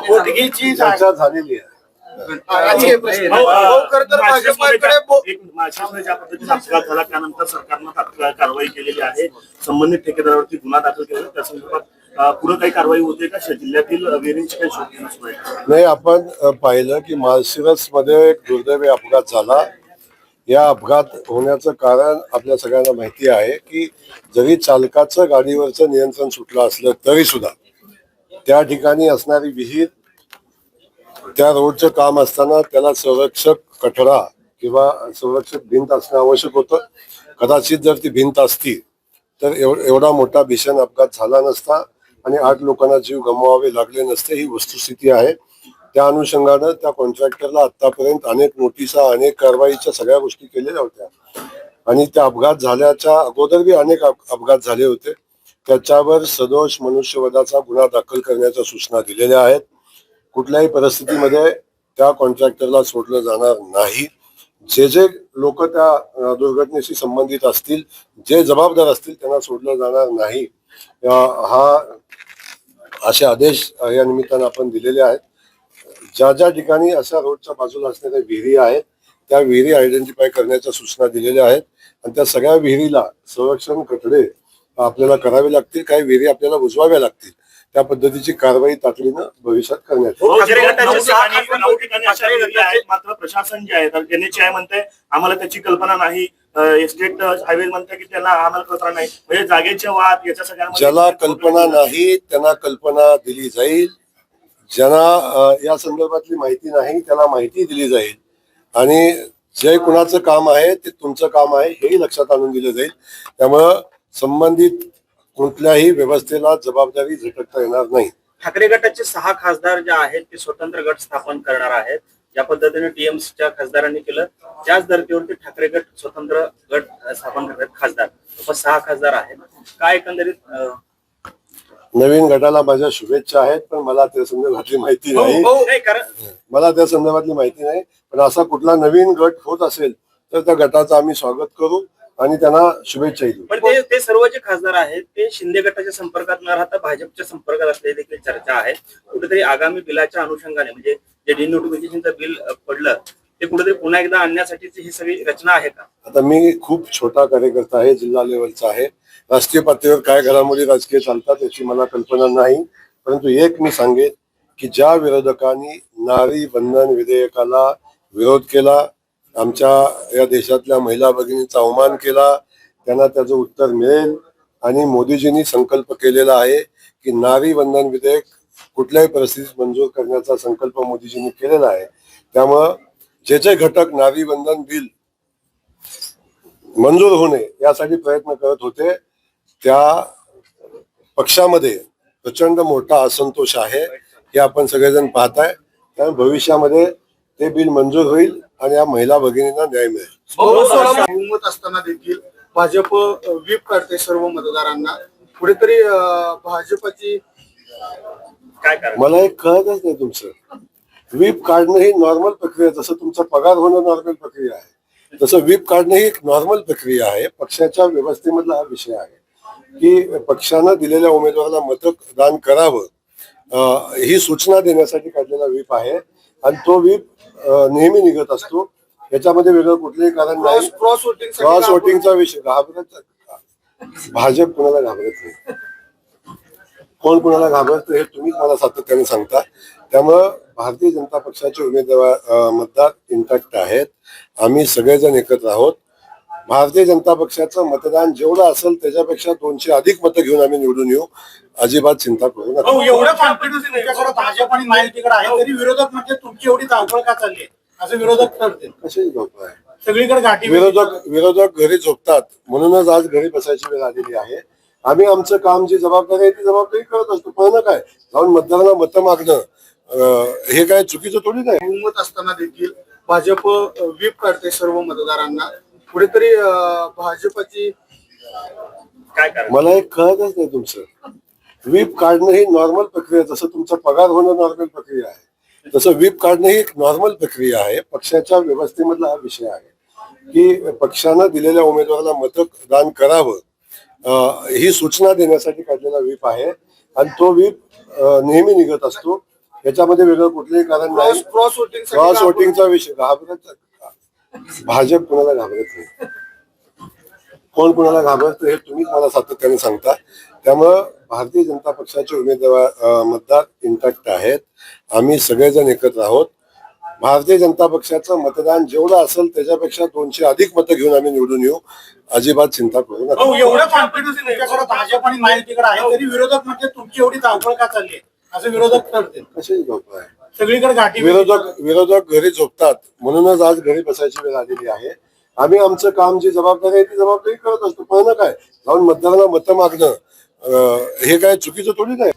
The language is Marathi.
होटगीची चर्चा झालेली आहे. ज्या पद्धतीने अपघात झाला त्यानंतर सरकारनं तात्काळ कारवाई केलेली आहे. संबंधित ठेकेदारावरती गुन्हा दाखल केला. त्या संदर्भात पुढे काही कारवाई होते का? जिल्ह्यातील विहिरींची काही शोध नाही, आपण पाहिलं की माळशिरस मध्ये एक दुर्दैवी अपघात झाला. या अपघात होण्याचं कारण आपल्या सगळ्यांना माहिती आहे की जरी चालकाचं गाडीवरचं नियंत्रण सुटलं असलं तरी सुद्धा त्या ठिकाणी असणारी विहीर, त्या रोडचं काम असताना त्याला संरक्षक कठडा किंवा संरक्षक भिंत असणं आवश्यक होतं. कदाचित जर ती भिंत असती तर एवढा मोठा भीषण अपघात झाला नसता आणि 8 लोकांना जीव गमवावे लागले नसते. ही वस्तुस्थिती आहे. त्या अनुषंगानं त्या कॉन्ट्रॅक्टरला आतापर्यंत अनेक नोटिसा, अनेक कारवाईच्या सगळ्या गोष्टी केलेल्या होत्या आणि त्या अपघात झाल्याच्या अगोदर बी अनेक अपघात झाले होते. त्याच्यावर सदोष मनुष्यवधाचा गुन्हा दाखल करण्याच्या सूचना दिलेल्या आहेत. कुठल्याही परिस्थितीमध्ये त्या कॉन्ट्रॅक्टरला सोडलं जाणार नाही. जे लोक त्या दुर्घटनेशी संबंधित असतील, जे जबाबदार असतील त्यांना सोडलं जाणार नाही. असे आदेश या निमित्तानं आपण दिलेले आहेत. ज्या ठिकाणी अशा रोडच्या बाजूला असणाऱ्या विहिरी आहेत त्या विहिरी आयडेंटिफाय करण्याच्या सूचना दिलेल्या आहेत आणि त्या सगळ्या विहिरीला संरक्षण कठडे आपल्याला करावे लागतील. काही विहिरी आपल्याला बुजवाव्या लागतील. त्या पद्धतीची कारवाई तातडीनं भविष्यात करण्यात मात्र प्रशासन जे आहे NHAI म्हणते आम्हाला त्याची कल्पना नाही. स्टेट हायवे म्हणते की त्याला आम्हाला कल्पना नाही. म्हणजे जागेचे वाद याच्या सगळ्या ज्याला कल्पना नाही त्यांना कल्पना दिली जाईल. ज्यांना या संदर्भातली माहिती नाही त्याला माहिती दिली जाईल आणि जे कुणाचं काम आहे ते तुमचं काम आहे हेही लक्षात आणून दिलं जाईल. त्यामुळं संबंधित कुठल्याही व्यवस्थेला जबाबदारी झटकता येणार नाही. ठाकरे गटाचे 6 खासदार जे आहेत ते स्वतंत्र गट स्थापन करणार आहेत. या पद्धतीने टीएमसीच्या खासदारांनी केलं. त्याच धर्तीवरती ठाकरे गट स्वतंत्र गट स्थापन करतात. खासदार 6 खासदार आहेत. काय एकंदरीत नवीन गटाला माझ्या शुभेच्छा आहेत, पण मला त्या संदर्भातली माहिती नाही. मला त्या संदर्भातली माहिती नाही. पण असा कुठला नवीन गट होत असेल तर त्या गटाचं आम्ही स्वागत करू आणि त्यांना शुभेच्छा देऊ. पण ते सर्व जे खासदार आहेत ते शिंदे गटाच्या संपर्कात न राहता भाजपच्या संपर्कात असल्याची देखील चर्चा आहे. कुठेतरी आगामी बिलाच्या अनुषंगाने म्हणजे जे डिनोटिफिकेशनचं बिल पडलं ते कुठेतरी पुन्हा एकदा आणण्यासाठीची ही सगळी रचना आहे का? आता मी खूप छोटा कार्यकर्ता आहे, जिल्हा लेवलचा आहे. राष्ट्रीय पातळीवर काय घडामोडी राजकीय चालतात याची मला कल्पना नाही. परंतु एक मी सांगेन की ज्या विरोधकांनी नारी बंधन विधेयकाला विरोध केला, आमच्या या देशातल्या महिला भगिनींचा अवमान केला, त्यांना त्याचं उत्तर मिळेल. आणि मोदीजींनी संकल्प केलेला आहे की नारी बंधन विधेयक कुठल्याही परिस्थितीत मंजूर करण्याचा संकल्प मोदीजींनी केलेला आहे. त्यामुळं जे घटक नारी बंधन बिल मंजूर होणे यासाठी प्रयत्न करत होते त्या पक्षामध्ये प्रचंड मोठा असंतोष आहे हे आपण सगळेजण पाहताय. त्यामुळे भविष्यामध्ये ते बिल मंजूर होईल आणि या महिला भगिनींना न्याय मिळेल. बहुमत असताना देखील भाजप व्हीप करते सर्व मतदारांना. कुठेतरी भाजपची काय कारण मला एक कळतच नाही. तुमचं व्हीप काढणं ही नॉर्मल प्रक्रिया, जसं तुमचा पगार होणं नॉर्मल प्रक्रिया आहे तसं व्हीप काढणं ही एक नॉर्मल प्रक्रिया आहे. पक्षाच्या व्यवस्थेमधला हा विषय आहे की पक्षानं दिलेल्या उमेदवाराला मतदान करावं ही सूचना देण्यासाठी काढलेला व्हीप आहे आणि तो व्हीप नेहमी निघत असतो. याच्यामध्ये वेगळं कुठलंही कारण नाही. क्रॉस वोटिंगचा विषय भाजप कुणाला घाबरत नाही. कोण कुणाला घाबरत हे तुम्हीच मला सातत्याने सांगता. त्यामुळं भारतीय जनता पक्षाचे उमेदवार मतदार इंटॅक्ट आहेत. आम्ही सगळेजण एकत्र आहोत. भारतीय जनता पक्षाचं मतदान जेवढं असेल त्याच्यापेक्षा 200 अधिक मतं घेऊन आम्ही निवडून येऊ. अजिबात चिंता करू नका. एवढं कॉन्फिडन्स भाजप आणि महायुतीकडे आहे तरी विरोधक म्हणजे तुमची एवढी धावपळ का चालली आहे असं विरोधक करते? कशाची धावपळ आहे? सगळीकडे घाटी विरोधक घरी झोपतात म्हणूनच आज घरी बसायची वेळ आलेली आहे. आम्ही आमचं काम जी जबाबदारी आहे ती जबाबदारी करत असतो. पण काय जाऊन मतदारांना मतं मागणं हे काय चुकीचं थोडी नाही. बहुमत असताना देखील भाजप व्हीप करते सर्व मतदारांना. कुठेतरी भाजपची काय कारण मला एक कळतच नाही. तुमचं व्हीप काढणं ही नॉर्मल प्रक्रिया, जसं तुमचा पगार होणं नॉर्मल प्रक्रिया आहे तसं व्हीप काढणं ही एक नॉर्मल प्रक्रिया आहे. पक्षाच्या व्यवस्थेमधला हा विषय आहे की पक्षानं दिलेल्या उमेदवाराला मतदान करावं ही सूचना देण्यासाठी काढलेला व्हीप आहे आणि तो व्हीप नेहमी निघत असतो. याच्यामध्ये वेगळं कुठलंही कारण नाही. क्रॉस वोटिंग क्रॉस वोटिंगचा विषय भाजप कुणाला घाबरत नाही. कोण कुणाला घाबरतं हे तुम्हीच मला सातत्याने सांगता. त्यामुळं भारतीय जनता पक्षाचे उमेदवार मतदार इंटॅक्ट आहेत. आम्ही सगळेजण एकत्र आहोत. भारतीय जनता पक्षाचं मतदान जेवढं असेल त्याच्यापेक्षा 200 अधिक मतं घेऊन आम्ही निवडून येऊ. अजिबात चिंता करू नका. एवढं कॉन्फिडन्स तुमच्याकडे भाजप आणि महायुतीकडे आहे तरी विरोधक म्हणजे तुमची एवढी धावपळ का चालली आहे असं विरोधक ठरते. कशाची धोका आहे? सगळीकडे घाटी विरोधक घरी झोपतात म्हणूनच आज घरी बसायची वेळ आलेली आहे. आम्ही आमचं काम जी जबाबदारी आहे ती जबाबदारी करत असतो. पण काय जाऊन मतदारांना मतं मागणं हे काय चुकीचं थोडी नाही.